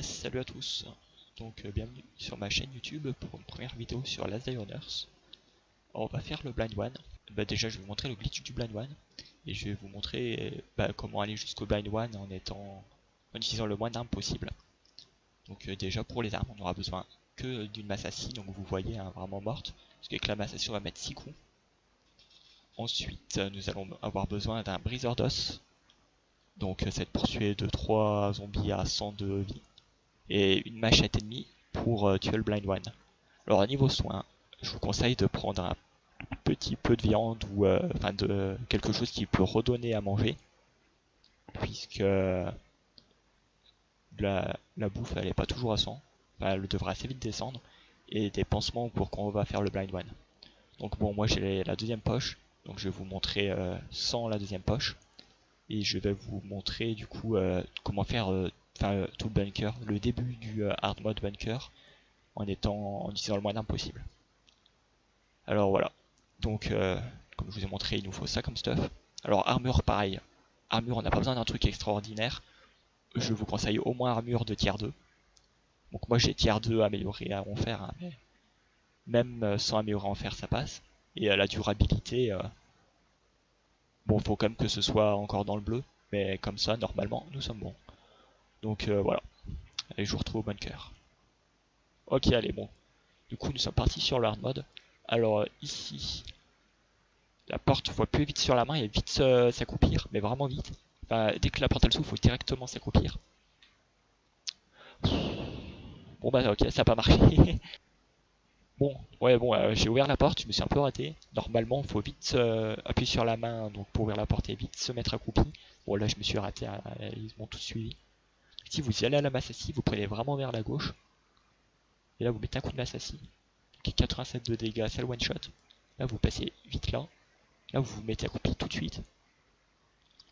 Salut à tous, donc bienvenue sur ma chaîne YouTube pour une première vidéo sur Last Day on Earth. Alors, on va faire le Blind One. Déjà je vais vous montrer le glitch du Blind One et je vais vous montrer comment aller jusqu'au Blind One en utilisant le moins d'armes possible. Donc déjà pour les armes on aura besoin que d'une masse assis, donc vous voyez hein, vraiment morte, parce qu'avec la masse assis on va mettre 6 coups. Ensuite nous allons avoir besoin d'un briseur d'os, donc ça va être poursuivi de 3 zombies à 100 de vie. Et une machette ennemie pour tuer le Blind One. Alors à niveau soin, je vous conseille de prendre un petit peu de viande ou de quelque chose qui peut redonner à manger, puisque la bouffe elle est pas toujours à 100, enfin, elle devrait assez vite descendre, et des pansements pour quand on va faire le Blind One. Donc bon, moi j'ai la deuxième poche, donc je vais vous montrer sans la deuxième poche, et je vais vous montrer du coup comment faire tout le bunker, le début du hard mode bunker, en utilisant le moins d'armes possible. Alors voilà, donc comme je vous ai montré, il nous faut ça comme stuff. Alors armure pareil, armure on n'a pas besoin d'un truc extraordinaire, je vous conseille au moins armure de tier 2. Donc moi j'ai tier 2 amélioré à enfer, hein, mais même sans améliorer en fer ça passe. Et la durabilité, bon faut quand même que ce soit encore dans le bleu, mais comme ça normalement nous sommes bons. Donc voilà, allez je vous retrouve au bunker. Ok allez bon, du coup nous sommes partis sur le hard mode. Alors ici, la porte faut plus vite sur la main et vite s'accroupir, mais vraiment vite. Enfin, dès que la porte elle s'ouvre, faut directement s'accroupir. Bon bah ok, ça a pas marché. Bon, ouais bon, j'ai ouvert la porte, je me suis un peu raté. Normalement, faut vite appuyer sur la main donc pour ouvrir la porte et vite se mettre accroupi. Bon là je me suis raté, hein, ils m'ont tous suivi. Si vous y allez à la masse assis, vous prenez vraiment vers la gauche. Et là vous mettez un coup de masse assis. Donc 87 de dégâts, c'est le one shot. Là vous passez vite là. Là vous vous mettez accroupi tout de suite.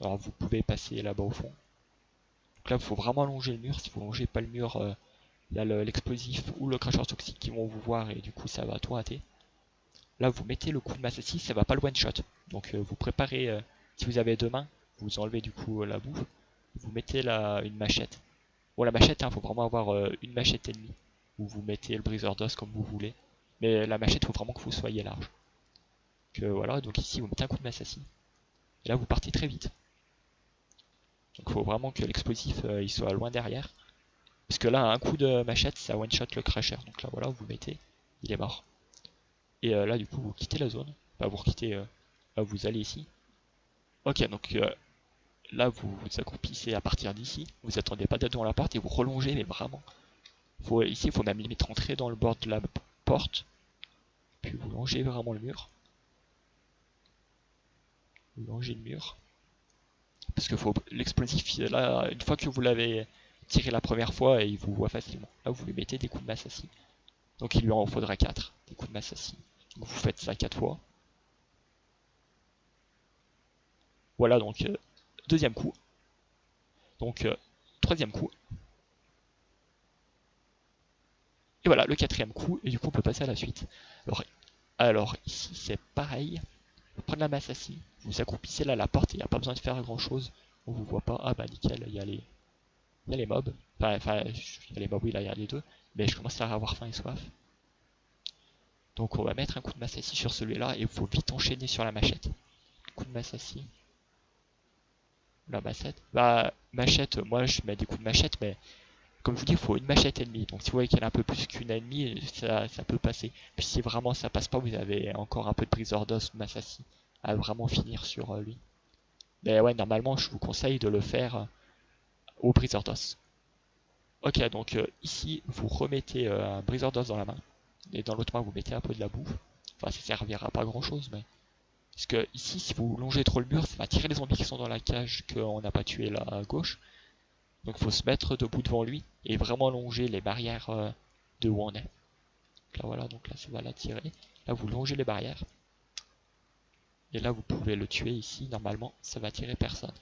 Alors vous pouvez passer là-bas au fond. Donc là il faut vraiment longer le mur. Si vous longez pas le mur, il y a l'explosif ou le cracheur toxique qui vont vous voir et du coup ça va tout rater. Là vous mettez le coup de masse assis, ça va pas le one shot. Donc vous préparez, si vous avez deux mains, vous enlevez du coup la boue. Vous mettez une machette. Bon la machette, il faut vraiment avoir une machette ennemie. Ou vous mettez le briseur d'os comme vous voulez. Mais la machette, il faut vraiment que vous soyez large. Donc voilà, donc ici vous mettez un coup de masse assis. Et là vous partez très vite. Donc il faut vraiment que l'explosif il soit loin derrière. Parce que là, un coup de machette, ça one shot le crasher. Donc là, voilà, vous mettez, il est mort. Et là, du coup, vous quittez la zone. Enfin, vous quittez, là, vous allez ici. Ok, donc là, vous vous accroupissez à partir d'ici. Vous attendez pas d'être devant la porte et vous relongez, mais vraiment. Ici, il faut même limite rentrer dans le bord de la porte. Puis vous longez vraiment le mur. Vous longez le mur. Parce que l'explosif, là, une fois que vous l'avez tiré la première fois, il vous voit facilement. Là, vous lui mettez des coups de masse assis. Donc il lui en faudra 4, des coups de masse assis. Donc vous faites ça 4 fois. Voilà donc deuxième coup. Donc troisième coup. Et voilà le quatrième coup. Et du coup on peut passer à la suite. Alors ici c'est pareil. Vous prenez la masse assis. Vous accroupissez là à la porte. Il n'y a pas besoin de faire grand chose. On vous voit pas. Ah bah nickel, il y a les mobs. Enfin, il y a les mobs, oui là il y a les deux. Mais je commence à avoir faim et soif. Donc on va mettre un coup de masse assis sur celui-là. Et il faut vite enchaîner sur la machette. Coup de masse assis. La machette. Bah, machette, moi je mets des coups de machette, mais comme je vous dis, il faut une machette ennemie. Donc si vous voyez qu'elle a un peu plus qu'une ennemie, ça peut passer. Puis si vraiment ça passe pas, vous avez encore un peu de briseur d'os ou de massassi à vraiment finir sur lui. Mais ouais, normalement, je vous conseille de le faire au briseur d'os. Ok, donc ici, vous remettez un briseur d'os dans la main. Et dans l'autre main, vous mettez un peu de la bouffe. Enfin, ça servira pas à grand chose, mais. Parce que ici, si vous longez trop le mur, ça va tirer les zombies qui sont dans la cage qu'on n'a pas tué là à gauche. Donc il faut se mettre debout devant lui et vraiment longer les barrières de où on est. Donc là voilà, donc là ça va l'attirer. Là vous longez les barrières. Et là vous pouvez le tuer ici, normalement ça va attirer personne.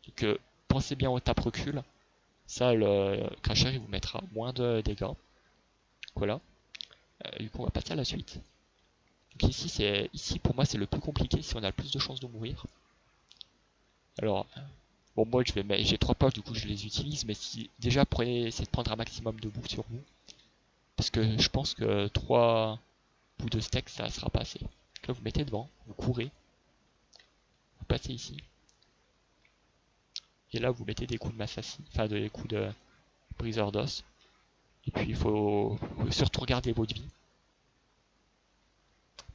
Donc pensez bien au tape recul. Ça le crasher il vous mettra moins de dégâts. Voilà. Du coup on va passer à la suite. Donc ici pour moi c'est le plus compliqué si on a le plus de chances de mourir. Alors Bon, moi, j'ai 3 poches, du coup, je les utilise. Mais si déjà, essayez de prendre un maximum de boue sur vous. Parce que je pense que 3 bouts de steak, ça sera pas assez. Donc là, vous mettez devant, vous courez, vous passez ici. Et là, vous mettez des coups de massassi, enfin des coups de briseur d'os. Et puis, faut surtout regarder votre vie.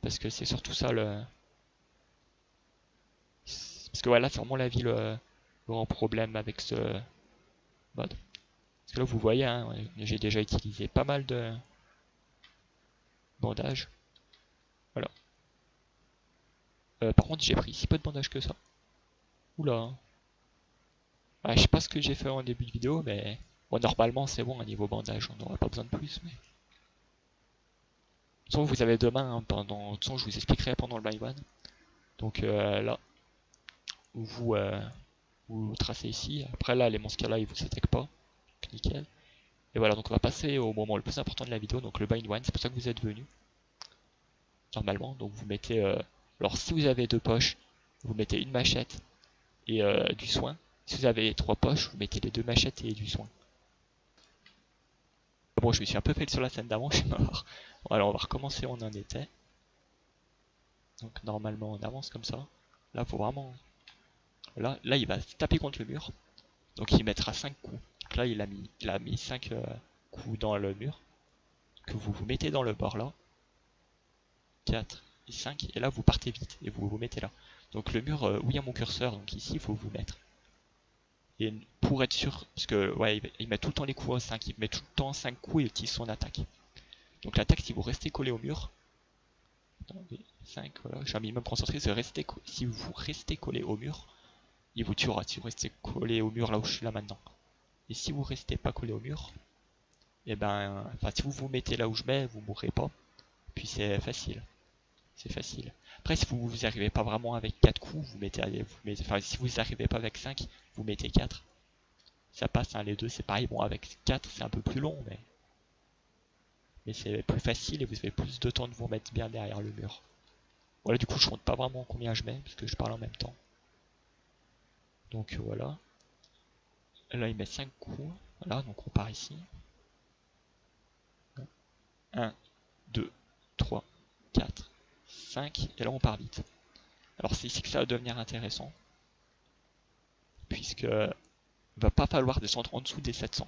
Parce que c'est surtout ça le... Parce que voilà, c'est vraiment la vie le grand problème avec ce mode. Parce que là, vous voyez, hein, j'ai déjà utilisé pas mal de bandages. Voilà. Par contre, j'ai pris si peu de bandages que ça. Oula. Ah, je sais pas ce que j'ai fait en début de vidéo, mais bon, normalement, c'est bon, à niveau bandage, on n'aurait pas besoin de plus. Mais... De toute façon, vous avez demain, hein, pendant... De toute façon, je vous expliquerai pendant le blind one. Donc là, vous, vous tracez ici. Après, là, les monstres là, ils vous attaquent pas. Donc, nickel. Et voilà, donc on va passer au moment le plus important de la vidéo, donc le bind one, c'est pour ça que vous êtes venu. Normalement, donc vous mettez... alors si vous avez 2 poches, vous mettez une machette et du soin. Si vous avez 3 poches, vous mettez les 2 machettes et du soin. Bon, je me suis un peu fait sur la scène d'avant, je suis mort. Bon, alors on va recommencer où on en était. Donc normalement on avance comme ça. Là, faut vraiment... Là, il va taper contre le mur. Donc il mettra 5 coups. Donc là, il a mis 5 coups dans le mur. Que vous mettez dans le bord là. 4 et 5. Et là, vous partez vite. Et vous vous mettez là. Donc le mur, où il y a mon curseur, donc ici, il faut vous mettre. Et pour être sûr, parce que ouais, il met tout le temps les coups à 5. Il met tout le temps 5 coups et il utilise son attaque. Donc l'attaque, si vous restez collé au mur. Attendez, 5, voilà. J'ai un minimum concentré. Si vous restez collé au mur, il vous tuera. Si vous restez collé au mur là où je suis là maintenant. Et si vous restez pas collé au mur, et ben, enfin, si vous vous mettez là où je mets, vous mourrez pas. Puis c'est facile. C'est facile. Après, si vous n'y arrivez pas vraiment avec 4 coups, enfin, si vous n'y arrivez pas avec 5, vous mettez 4. Ça passe, hein, les deux, c'est pareil. Bon, avec 4, c'est un peu plus long, mais c'est plus facile et vous avez plus de temps de vous mettre bien derrière le mur. Voilà, du coup, je compte pas vraiment combien je mets, parce que je parle en même temps. Donc voilà. Là, il met 5 coups. Voilà, donc on part ici. 1, 2, 3, 4, 5. Et là, on part vite. Alors, c'est ici que ça va devenir intéressant. Puisque il va pas falloir descendre en dessous des 700.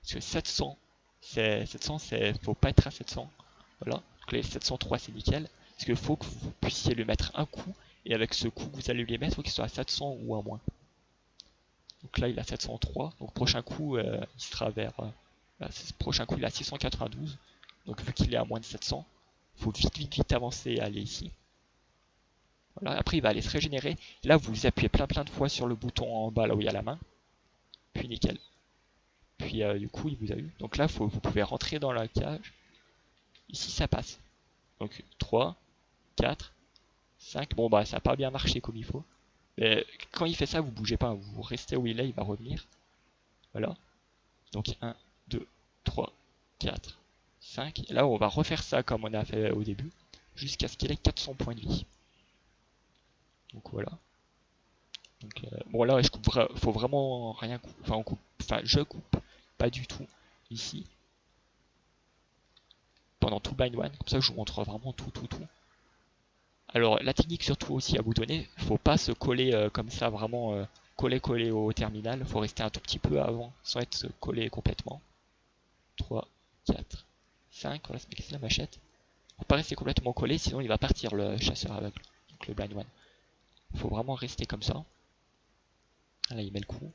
Parce que 700, faut pas être à 700. Voilà. Donc les 703, c'est nickel. Parce qu'il faut que vous puissiez lui mettre un coup. Et avec ce coup que vous allez lui mettre, il faut qu'il soit à 700 ou à moins. Donc là, il a 703. Donc prochain coup, il sera vers... prochain coup, il a 692. Donc vu qu'il est à moins de 700, il faut vite avancer et aller ici. Voilà. Après, il va aller se régénérer. Là, vous appuyez plein de fois sur le bouton en bas, là où il y a la main. Puis nickel. Puis du coup, il vous a eu. Donc là, vous pouvez rentrer dans la cage. Ici, ça passe. Donc 3, 4, 5. Bon, bah, ça n'a pas bien marché comme il faut. Mais quand il fait ça, vous bougez pas. Vous restez où il est, il va revenir. Voilà. Donc 1, 2, 3, 4, 5. Et là, on va refaire ça comme on a fait au début. Jusqu'à ce qu'il ait 400 points de vie. Donc voilà. Donc, bon, là, faut vraiment rien couper. Enfin, je coupe pas du tout ici. Pendant tout blind one, comme ça je vous montre vraiment tout. Alors la technique surtout aussi à vous donner, faut pas se coller comme ça vraiment coller au terminal, faut rester un tout petit peu avant sans être collé complètement. 3, 4, 5, voilà, c'est casser la machette. Faut pas rester complètement collé, sinon il va partir le chasseur aveugle, donc le blind one. Faut vraiment rester comme ça. Là il met le coup.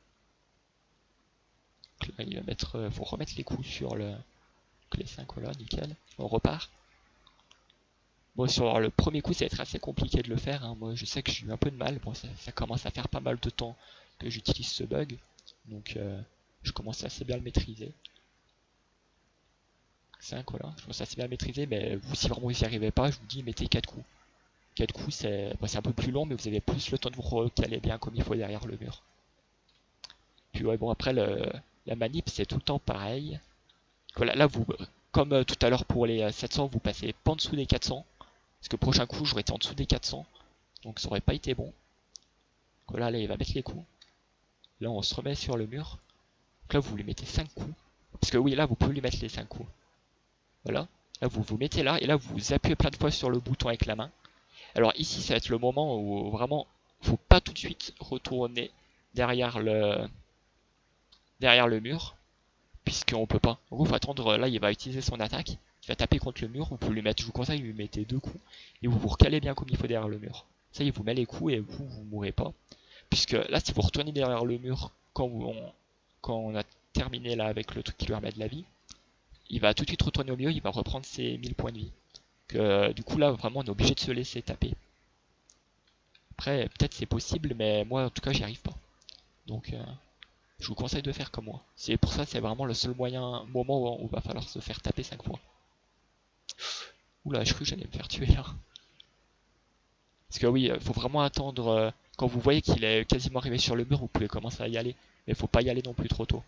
Donc, là il va mettre, faut remettre les coups sur le les 5, voilà, nickel. On repart. Bon, sur le premier coup, ça va être assez compliqué de le faire. Hein. Moi, je sais que j'ai eu un peu de mal. Bon, ça commence à faire pas mal de temps que j'utilise ce bug. Donc, je commence assez bien à le maîtriser. 5, voilà. Je commence assez bien à le maîtriser. Mais vous, si vraiment vous n'y arrivez pas, je vous dis, mettez 4 coups. 4 coups, c'est un peu plus long, mais vous avez plus le temps de vous recaler bien comme il faut derrière le mur. Puis, ouais, bon, après, la manip, c'est tout le temps pareil. Voilà, là, vous, comme tout à l'heure pour les 700, vous passez pas en dessous des 400. Parce que prochain coup, j'aurais été en dessous des 400. Donc ça aurait pas été bon. Donc là, il va mettre les coups. Là, on se remet sur le mur. Donc là, vous lui mettez 5 coups. Parce que oui, là, vous pouvez lui mettre les 5 coups. Voilà. Là, vous vous mettez là, et là, vous appuyez plein de fois sur le bouton avec la main. Alors ici, ça va être le moment où vraiment, faut pas tout de suite retourner derrière le mur, puisqu'on peut pas. Donc, il faut attendre, là, il va utiliser son attaque. Il va taper contre le mur, vous pouvez lui mettre, je vous conseille, lui mettez 2 coups, et vous vous recalez bien comme il faut derrière le mur. Ça, il vous met les coups, et vous mourrez pas. Puisque là, si vous retournez derrière le mur quand on a terminé là avec le truc qui lui remet de la vie, il va tout de suite retourner au milieu, il va reprendre ses 1000 points de vie. Du coup là vraiment on est obligé de se laisser taper. Après peut-être c'est possible, mais moi en tout cas j'y arrive pas. Donc je vous conseille de faire comme moi. C'est pour ça c'est vraiment le seul moment où il va falloir se faire taper 5 fois. Oula, je crois que j'allais me faire tuer là. Parce que oui, faut vraiment attendre. Quand vous voyez qu'il est quasiment arrivé sur le mur, vous pouvez commencer à y aller. Mais faut pas y aller non plus trop tôt.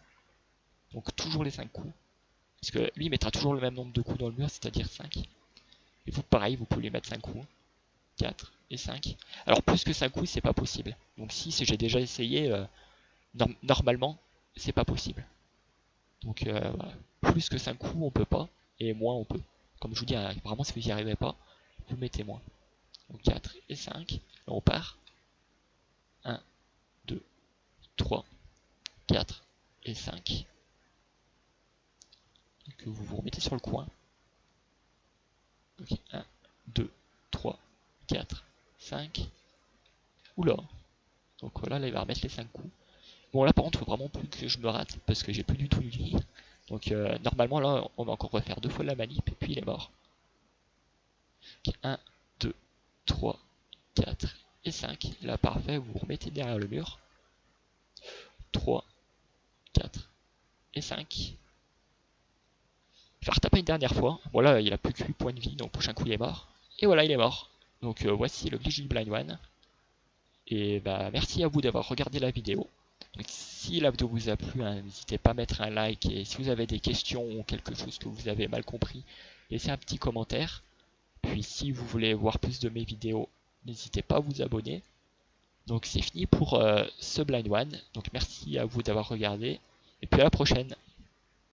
Donc toujours les 5 coups. Parce que lui il mettra toujours le même nombre de coups dans le mur, c'est-à-dire 5. Et vous pareil, vous pouvez lui mettre 5 coups. 4 et 5. Alors plus que 5 coups, c'est pas possible. Donc si j'ai déjà essayé, normalement, c'est pas possible. Donc voilà. Plus que 5 coups, on peut pas. Et moins, on peut. Comme je vous dis, vraiment, si vous n'y arrivez pas, vous mettez moins. Donc 4 et 5. Et on part. 1, 2, 3, 4 et 5. Donc vous vous remettez sur le coin. Donc 1, 2, 3, 4, 5. Oula. Donc voilà, là il va remettre les 5 coups. Bon là par contre, il faut vraiment plus que je me rate parce que j'ai plus du tout de vie. Donc normalement là, on va encore refaire 2 fois la manip et puis il est mort. Okay, 1, 2, 3, 4 et 5. Là parfait, vous vous remettez derrière le mur. 3, 4 et 5. Je vais retaper une dernière fois. Bon là, il a plus que 8 points de vie, donc prochain coup il est mort. Et voilà, il est mort. Donc voici le glitch du Blind One. Et bah merci à vous d'avoir regardé la vidéo. Donc, si la vidéo vous a plu, hein, n'hésitez pas à mettre un like, et si vous avez des questions ou quelque chose que vous avez mal compris, laissez un petit commentaire. Puis si vous voulez voir plus de mes vidéos, n'hésitez pas à vous abonner. Donc c'est fini pour ce Blind One. Donc merci à vous d'avoir regardé, et puis à la prochaine.